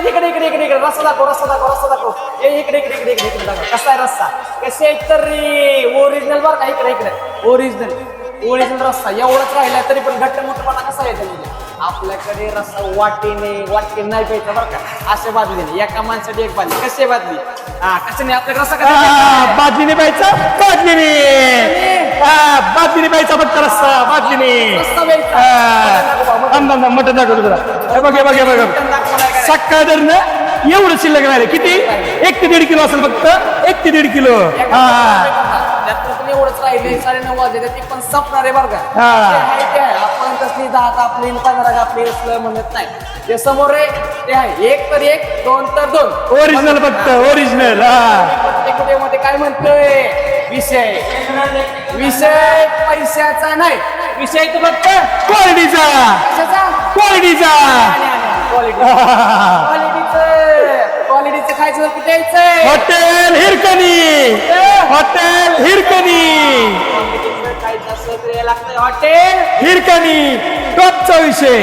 इकडे इकडे इकडे इकडे रस्ता दाखव रस्ता दाखव रस्ता दाखव. ए इकडे इकडे इकडे इकडे इकडे दाखव कसा आहे रस्ता. कसे आहेत तरी ओरिजिनल बरं का. इकडे इकडे ओरिजिनल रस्ता एवढंच राहिला तरी पण घट्ट मोठपणा कसा आहे त्यामध्ये. आपल्याकडे रस्ता वाटीने नाही प्यायचा बरं का. असे बादलीने एका माणसाची एक बादली. कशी बादली कसं नाही आपल्याकडे रस्ता कसा बादलीने प्यायचा बादलीने प्यायचा फक्त रस्ता बादलीने. मटण दाखवतो तुला. हे बघ हे बघ हे बघ सकाळ दर ना एवढं शिल्लक राहिले. किती 1 ते 1.5 किलो असेल फक्त. 1 ते 1.5 किलो. एवढंच राहिले 9:30 वाजले ते पण संपणार आहे बरं का. आपण तसली 10 कापली 15 कापली असलं म्हणत नाही. जे समोर आहे ते आहे 1 तर 1 2 तर 2 ओरिजिनल फक्त ओरिजिनल. मध्ये काय म्हणतोय विषय पैशाचा नाही. विषय तो फक्त क्वालिटीचा क्वालिटीचा क्वालिटीचं खायचं किती यायचंय. हॉटेल हिरकणी हॉटेल हिरकणी खायचं असं लागतंय हॉटेल हिरकणी टॉपचा विषय.